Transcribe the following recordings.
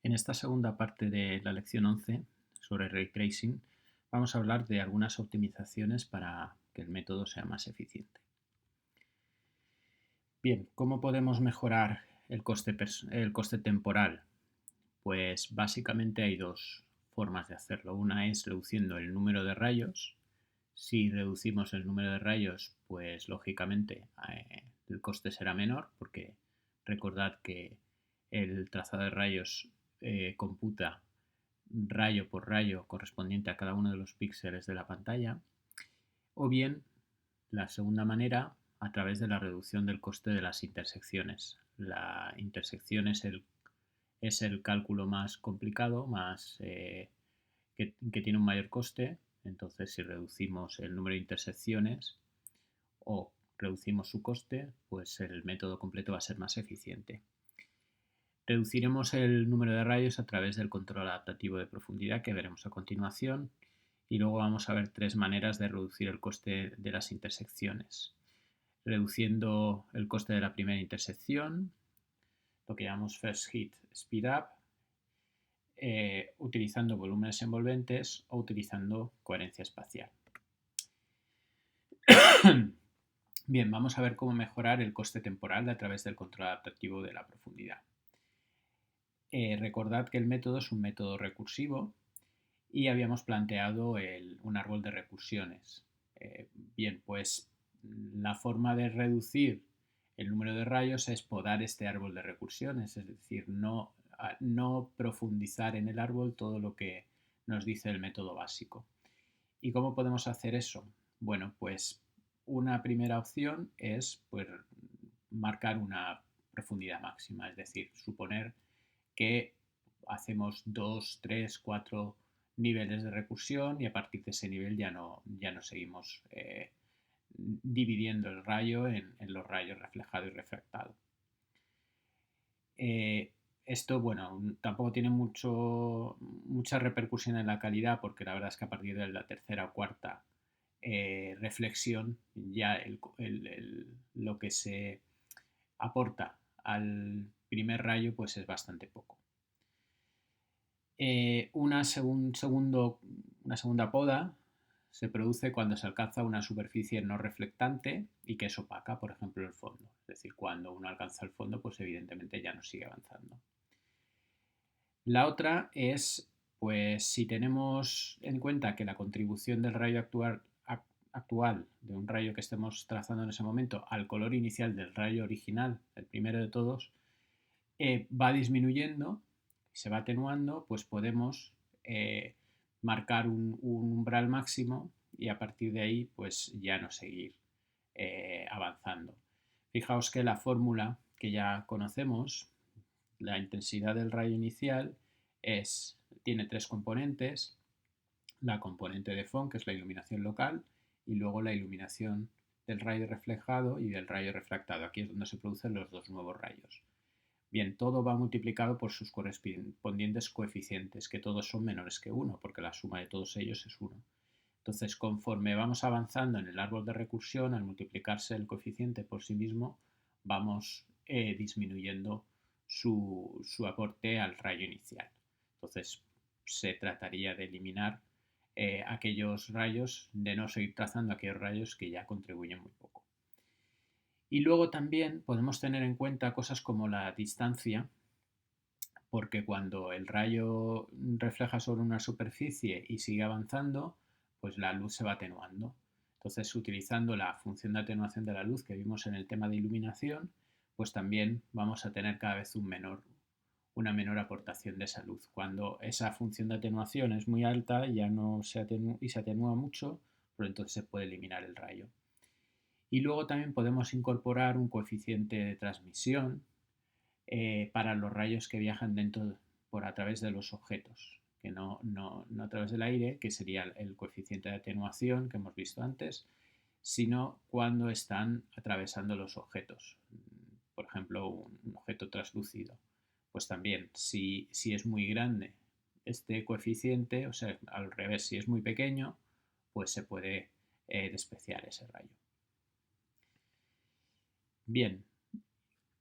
En esta segunda parte de la lección 11 sobre Ray Tracing vamos a hablar de algunas optimizaciones para que el método sea más eficiente. Bien, ¿cómo podemos mejorar el coste temporal? Pues básicamente hay dos formas de hacerlo. Una es reduciendo el número de rayos. Si reducimos el número de rayos, pues lógicamente el coste será menor, porque recordad que el trazado de rayos computa rayo por rayo correspondiente a cada uno de los píxeles de la pantalla, o bien la segunda manera a través de la reducción del coste de las intersecciones. La intersección es el cálculo más complicado, que tiene un mayor coste. Entonces, si reducimos el número de intersecciones o reducimos su coste, pues el método completo va a ser más eficiente. Reduciremos el número de rayos a través del control adaptativo de profundidad que veremos a continuación, y luego vamos a ver tres maneras de reducir el coste de las intersecciones. Reduciendo el coste de la primera intersección, lo que llamamos First Hit Speed Up, utilizando volúmenes envolventes o utilizando coherencia espacial. Bien, vamos a ver cómo mejorar el coste temporal a través del control adaptativo de la profundidad. Recordad que el método es un método recursivo y habíamos planteado un árbol de recursiones. Bien, pues la forma de reducir el número de rayos es podar este árbol de recursiones, es decir, no profundizar en el árbol todo lo que nos dice el método básico. ¿Y cómo podemos hacer eso? Bueno, pues una primera opción es marcar una profundidad máxima, es decir, suponer que hacemos 2, 3, 4 niveles de recursión y a partir de ese nivel ya no seguimos dividiendo el rayo en los rayos reflejado y refractado. Esto, bueno, tampoco tiene mucha repercusión en la calidad, porque la verdad es que a partir de la tercera o cuarta reflexión ya lo que se aporta al primer rayo pues es bastante poco. Una segunda poda se produce cuando se alcanza una superficie no reflectante y que es opaca, por ejemplo, el fondo. Es decir, cuando uno alcanza el fondo, pues evidentemente ya no sigue avanzando. La otra es, pues si tenemos en cuenta que la contribución del rayo actual, de un rayo que estemos trazando en ese momento, al color inicial del rayo original, el primero de todos, va disminuyendo, se va atenuando, pues podemos marcar un umbral máximo y a partir de ahí pues ya no seguir avanzando. Fijaos que la fórmula que ya conocemos, la intensidad del rayo inicial, tiene tres componentes: la componente de Phong, que es la iluminación local, y luego la iluminación del rayo reflejado y del rayo refractado. Aquí es donde se producen los dos nuevos rayos. Bien, todo va multiplicado por sus correspondientes coeficientes, que todos son menores que 1, porque la suma de todos ellos es 1. Entonces, conforme vamos avanzando en el árbol de recursión, al multiplicarse el coeficiente por sí mismo, vamos disminuyendo su aporte al rayo inicial. Entonces, se trataría de eliminar aquellos rayos, de no seguir trazando aquellos rayos que ya contribuyen muy poco. Y luego también podemos tener en cuenta cosas como la distancia, porque cuando el rayo refleja sobre una superficie y sigue avanzando, pues la luz se va atenuando. Entonces, utilizando la función de atenuación de la luz que vimos en el tema de iluminación, pues también vamos a tener cada vez una menor aportación de esa luz. Cuando esa función de atenuación es muy alta ya no se atenúa mucho, pues entonces se puede eliminar el rayo. Y luego también podemos incorporar un coeficiente de transmisión para los rayos que viajan a través de los objetos, que no a través del aire, que sería el coeficiente de atenuación que hemos visto antes, sino cuando están atravesando los objetos. Por ejemplo, un objeto translúcido. Pues también, si es muy grande este coeficiente, o sea, al revés, si es muy pequeño, pues se puede despreciar ese rayo. Bien,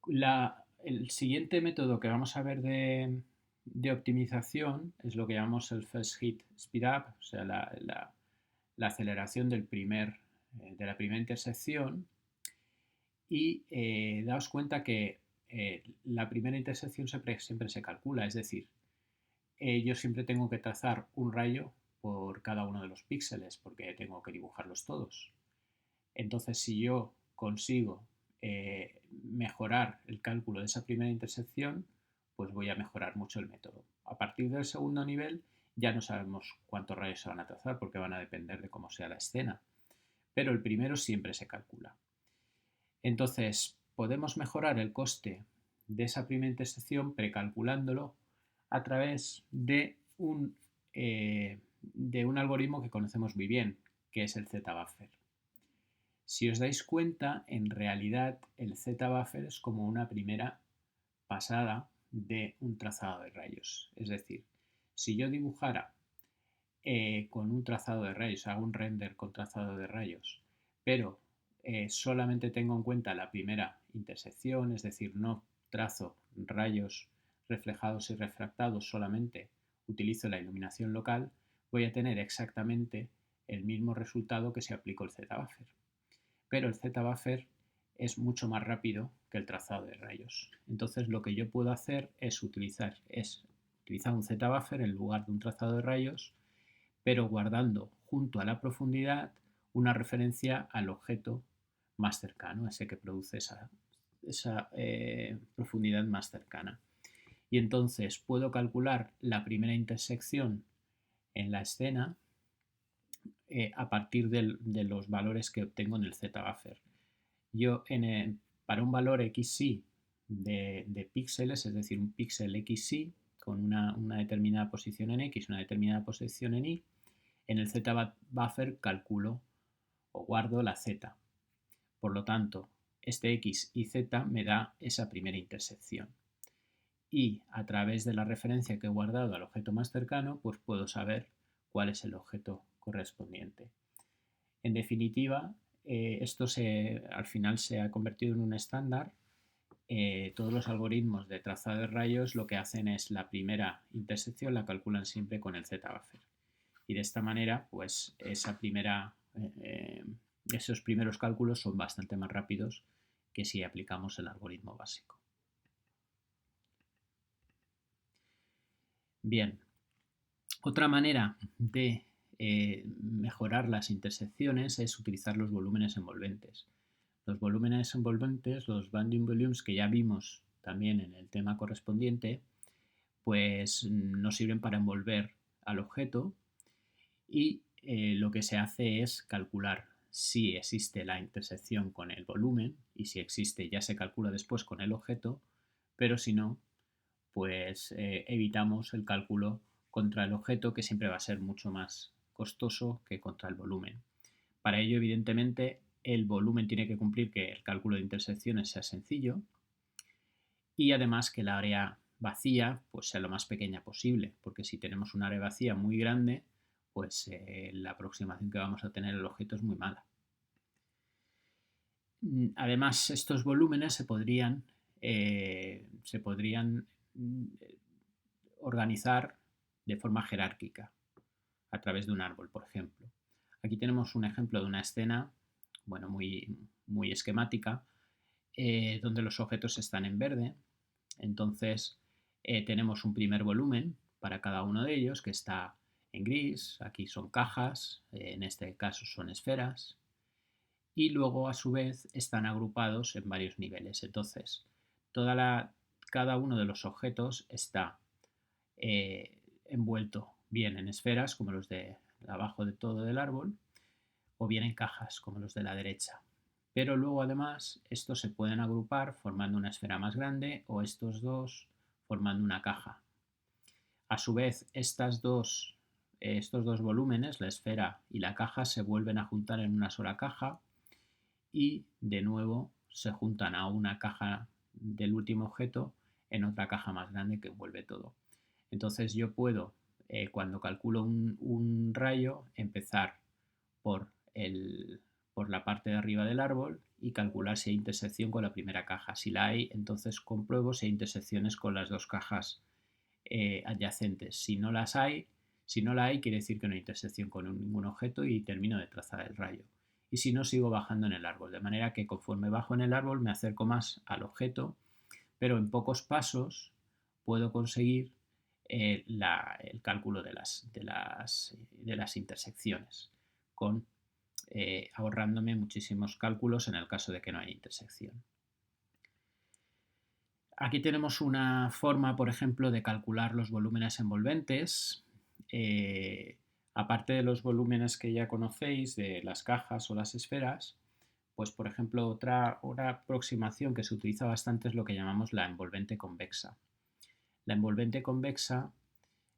el siguiente método que vamos a ver de optimización es lo que llamamos el first hit speed up, o sea, la aceleración de la primera intersección. Y daos cuenta que la primera intersección siempre se calcula, es decir, yo siempre tengo que trazar un rayo por cada uno de los píxeles porque tengo que dibujarlos todos. Entonces, si yo consigo mejorar el cálculo de esa primera intersección, pues voy a mejorar mucho el método. A partir del segundo nivel ya no sabemos cuántos rayos se van a trazar porque van a depender de cómo sea la escena, pero el primero siempre se calcula. Entonces, podemos mejorar el coste de esa primera intersección precalculándolo a través de un algoritmo que conocemos muy bien, que es el Z-buffer. Si os dais cuenta, en realidad el Z-buffer es como una primera pasada de un trazado de rayos. Es decir, si yo dibujara con un trazado de rayos, hago un render con trazado de rayos, pero solamente tengo en cuenta la primera intersección, es decir, no trazo rayos reflejados y refractados, solamente utilizo la iluminación local, voy a tener exactamente el mismo resultado que si aplico el Z-buffer. Pero el Z-buffer es mucho más rápido que el trazado de rayos. Entonces lo que yo puedo hacer es utilizar un Z-buffer en lugar de un trazado de rayos, pero guardando junto a la profundidad una referencia al objeto más cercano, ese que produce esa profundidad más cercana. Y entonces puedo calcular la primera intersección en la escena a partir de los valores que obtengo en el Z-buffer. Yo para un valor XY de píxeles, es decir, un píxel XY con una determinada posición en X, una determinada posición en Y, en el Z-buffer calculo o guardo la Z. Por lo tanto, este X y Z me da esa primera intersección. Y a través de la referencia que he guardado al objeto más cercano, pues puedo saber cuál es el objeto correspondiente. En definitiva, esto al final se ha convertido en un estándar. Todos los algoritmos de trazado de rayos lo que hacen es la primera intersección la calculan siempre con el Z-buffer. Y de esta manera, pues esos primeros cálculos son bastante más rápidos que si aplicamos el algoritmo básico. Bien, otra manera de mejorar las intersecciones es utilizar los volúmenes envolventes. Los volúmenes envolventes, los bounding volumes que ya vimos también en el tema correspondiente, pues nos sirven para envolver al objeto y lo que se hace es calcular si existe la intersección con el volumen y si existe ya se calcula después con el objeto, pero si no, pues evitamos el cálculo contra el objeto, que siempre va a ser mucho más costoso que contra el volumen. Para ello, evidentemente, el volumen tiene que cumplir que el cálculo de intersecciones sea sencillo y además que la área vacía pues sea lo más pequeña posible, porque si tenemos un área vacía muy grande, pues la aproximación que vamos a tener al objeto es muy mala. Además, estos volúmenes se podrían organizar de forma jerárquica a través de un árbol, por ejemplo. Aquí tenemos un ejemplo de una escena, bueno, muy esquemática, donde los objetos están en verde. Entonces tenemos un primer volumen para cada uno de ellos que está en gris, aquí son cajas, en este caso son esferas, y luego a su vez están agrupados en varios niveles. Entonces, cada uno de los objetos está envuelto bien en esferas, como los de abajo de todo del árbol, o bien en cajas, como los de la derecha. Pero luego además estos se pueden agrupar formando una esfera más grande o estos dos formando una caja. A su vez, estos dos volúmenes, la esfera y la caja, se vuelven a juntar en una sola caja y de nuevo se juntan a una caja del último objeto en otra caja más grande que envuelve todo. Entonces yo puedo, cuando calculo un rayo, empezar por la parte de arriba del árbol y calcular si hay intersección con la primera caja. Si la hay, entonces compruebo si hay intersecciones con las dos cajas adyacentes. Si no las hay, si no la hay, quiere decir que no hay intersección con ningún objeto y termino de trazar el rayo. Y si no, sigo bajando en el árbol, de manera que conforme bajo en el árbol me acerco más al objeto, pero en pocos pasos puedo conseguir el cálculo de las intersecciones, ahorrándome muchísimos cálculos en el caso de que no haya intersección. Aquí tenemos una forma, por ejemplo, de calcular los volúmenes envolventes. Aparte de los volúmenes que ya conocéis, de las cajas o las esferas, pues por ejemplo otra aproximación que se utiliza bastante es lo que llamamos la envolvente convexa. La envolvente convexa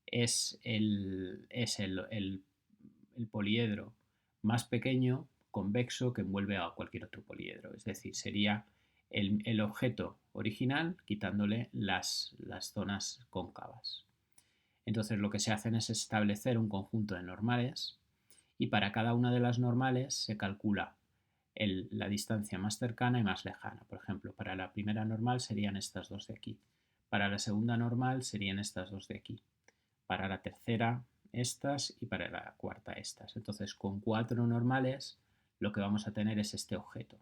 es el poliedro más pequeño convexo que envuelve a cualquier otro poliedro. Es decir, sería el objeto original quitándole las zonas cóncavas. Entonces lo que se hace es establecer un conjunto de normales y para cada una de las normales se calcula la distancia más cercana y más lejana. Por ejemplo, para la primera normal serían estas dos de aquí. Para la segunda normal serían estas dos de aquí. Para la tercera estas y para la cuarta estas. Entonces, con 4 normales lo que vamos a tener es este objeto.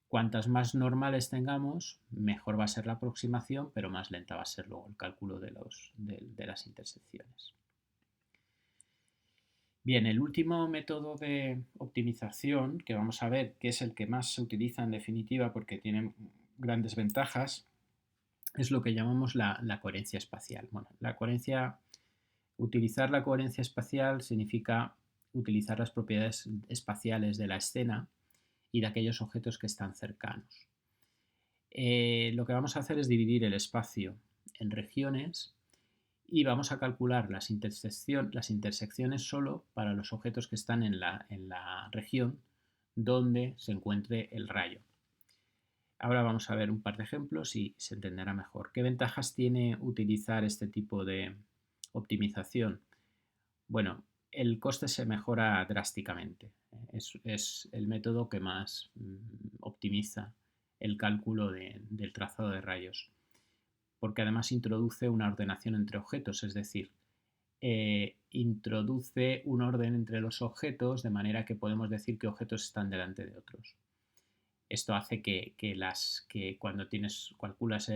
Cuantas más normales tengamos, mejor va a ser la aproximación, pero más lenta va a ser luego el cálculo de las intersecciones. Bien, el último método de optimización que vamos a ver, que es el que más se utiliza en definitiva porque tiene grandes ventajas, es lo que llamamos la coherencia espacial. Bueno, utilizar la coherencia espacial significa utilizar las propiedades espaciales de la escena y de aquellos objetos que están cercanos. Lo que vamos a hacer es dividir el espacio en regiones y vamos a calcular las intersecciones solo para los objetos que están en la región donde se encuentre el rayo. Ahora vamos a ver un par de ejemplos y se entenderá mejor. ¿Qué ventajas tiene utilizar este tipo de optimización? Bueno, el coste se mejora drásticamente. Es el método que más optimiza el cálculo del trazado de rayos, porque además introduce una ordenación entre objetos, es decir, introduce un orden entre los objetos de manera que podemos decir qué objetos están delante de otros. Esto hace que cuando calculas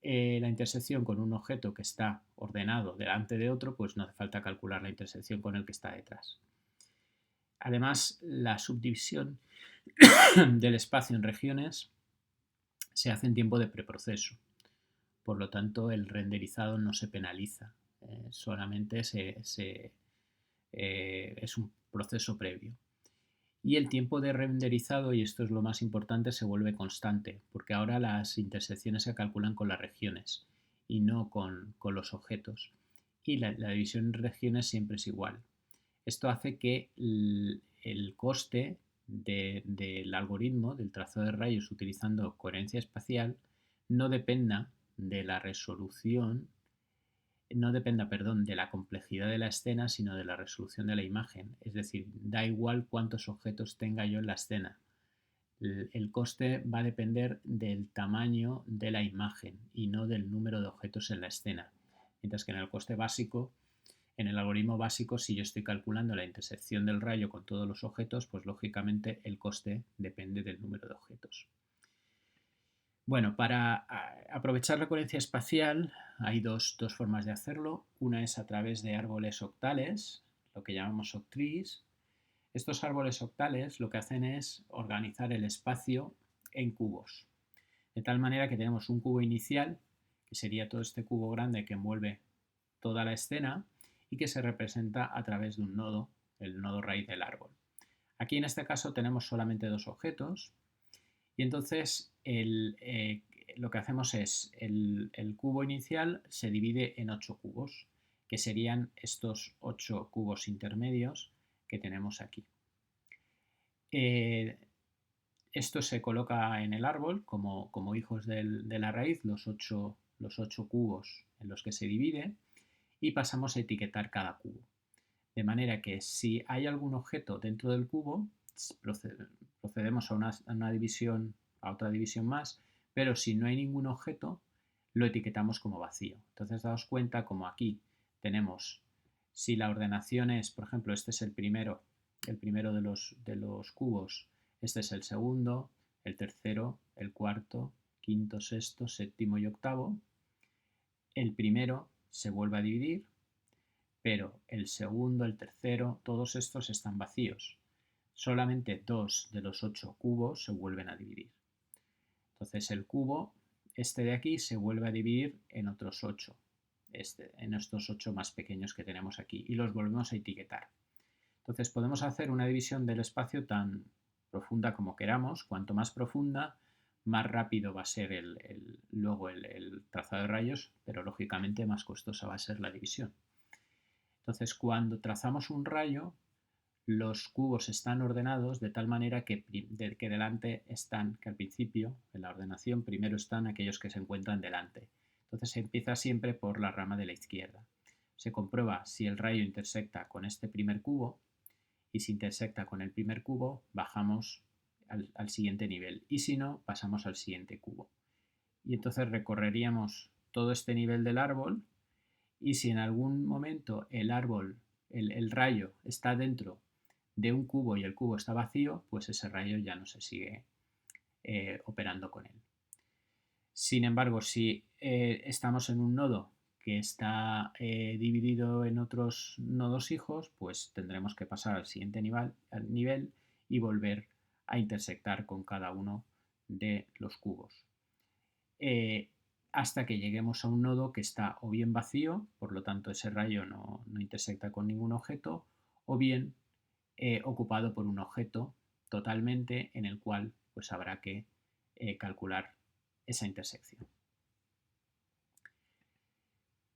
la intersección con un objeto que está ordenado delante de otro, pues no hace falta calcular la intersección con el que está detrás. Además, la subdivisión del espacio en regiones se hace en tiempo de preproceso. Por lo tanto, el renderizado no se penaliza, solamente es un proceso previo. Y el tiempo de renderizado, y esto es lo más importante, se vuelve constante, porque ahora las intersecciones se calculan con las regiones y no con los objetos. Y la división en regiones siempre es igual. Esto hace que el coste del algoritmo, del trazado de rayos utilizando coherencia espacial, no dependa de la resolución, no dependa, perdón, de la complejidad de la escena, sino de la resolución de la imagen. Es decir, da igual cuántos objetos tenga yo en la escena. El coste va a depender del tamaño de la imagen y no del número de objetos en la escena. Mientras que en el coste básico, en el algoritmo básico, si yo estoy calculando la intersección del rayo con todos los objetos, pues lógicamente el coste depende del número de objetos. Bueno, para aprovechar la coherencia espacial hay dos formas de hacerlo. Una es a través de árboles octales, lo que llamamos octrees. Estos árboles octales lo que hacen es organizar el espacio en cubos. De tal manera que tenemos un cubo inicial, que sería todo este cubo grande que envuelve toda la escena y que se representa a través de un nodo, el nodo raíz del árbol. Aquí en este caso tenemos solamente dos objetos. Y entonces lo que hacemos es el cubo inicial se divide en 8 cubos, que serían estos 8 cubos intermedios que tenemos aquí. Esto se coloca en el árbol como hijos de la raíz, los 8 cubos en los que se divide, y pasamos a etiquetar cada cubo. De manera que si hay algún objeto dentro del cubo, procedemos a otra división más, pero si no hay ningún objeto, lo etiquetamos como vacío. Entonces, daos cuenta como aquí tenemos, si la ordenación es, por ejemplo, este es el primero de los cubos, este es el segundo, el tercero, el cuarto, quinto, sexto, séptimo y octavo. El primero se vuelve a dividir, pero el segundo, el tercero, todos estos están vacíos. Solamente 2 de los 8 cubos se vuelven a dividir. Entonces el cubo, este de aquí, se vuelve a dividir en otros 8, en estos 8 más pequeños que tenemos aquí, y los volvemos a etiquetar. Entonces podemos hacer una división del espacio tan profunda como queramos. Cuanto más profunda, más rápido va a ser luego el trazado de rayos, pero lógicamente más costosa va a ser la división. Entonces, cuando trazamos un rayo, los cubos están ordenados de tal manera que delante están, que al principio, en la ordenación, primero están aquellos que se encuentran delante. Entonces se empieza siempre por la rama de la izquierda. Se comprueba si el rayo intersecta con este primer cubo, y si intersecta con el primer cubo, bajamos al siguiente nivel, y si no, pasamos al siguiente cubo. Y entonces recorreríamos todo este nivel del árbol, y si en algún momento el árbol, el rayo está dentro de un cubo y el cubo está vacío, pues ese rayo ya no se sigue operando con él. Sin embargo, si estamos en un nodo que está dividido en otros nodos hijos, pues tendremos que pasar al siguiente nivel y volver a intersectar con cada uno de los cubos. Hasta que lleguemos a un nodo que está o bien vacío, por lo tanto ese rayo no intersecta con ningún objeto, o bien ocupado por un objeto totalmente, en el cual pues habrá que calcular esa intersección.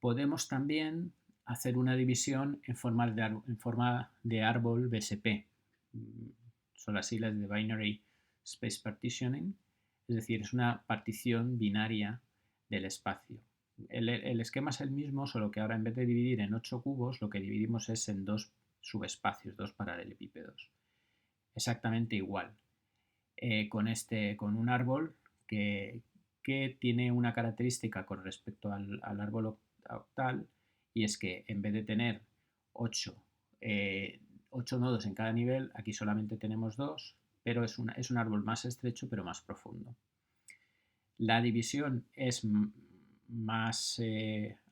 Podemos también hacer una división en forma de árbol BSP. Son las siglas de Binary Space Partitioning, es decir, es una partición binaria del espacio. El esquema es el mismo, solo que ahora en vez de dividir en 8 cubos, lo que dividimos es en 2 subespacios, 2 paralelepípedos. Exactamente igual. Con un árbol que tiene una característica con respecto al árbol octal, y es que en vez de tener 8 nodos en cada nivel, aquí solamente tenemos 2, pero es un árbol más estrecho pero más profundo. La división es más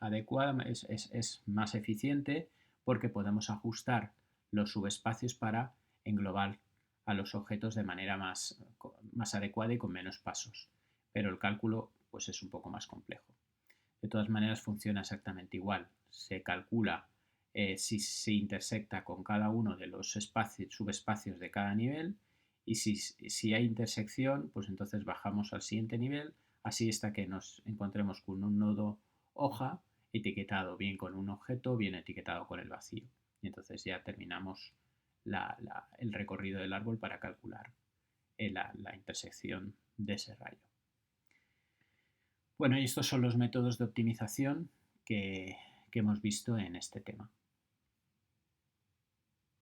adecuada, es más eficiente, porque podemos ajustar los subespacios para englobar a los objetos de manera más adecuada y con menos pasos. Pero el cálculo pues es un poco más complejo. De todas maneras funciona exactamente igual. Se calcula si se intersecta con cada uno de los subespacios de cada nivel, y si hay intersección, pues entonces bajamos al siguiente nivel, así hasta que nos encontremos con un nodo hoja etiquetado bien con un objeto, bien etiquetado con el vacío. Y entonces ya terminamos el recorrido del árbol para calcular la intersección de ese rayo. Bueno, y estos son los métodos de optimización que hemos visto en este tema.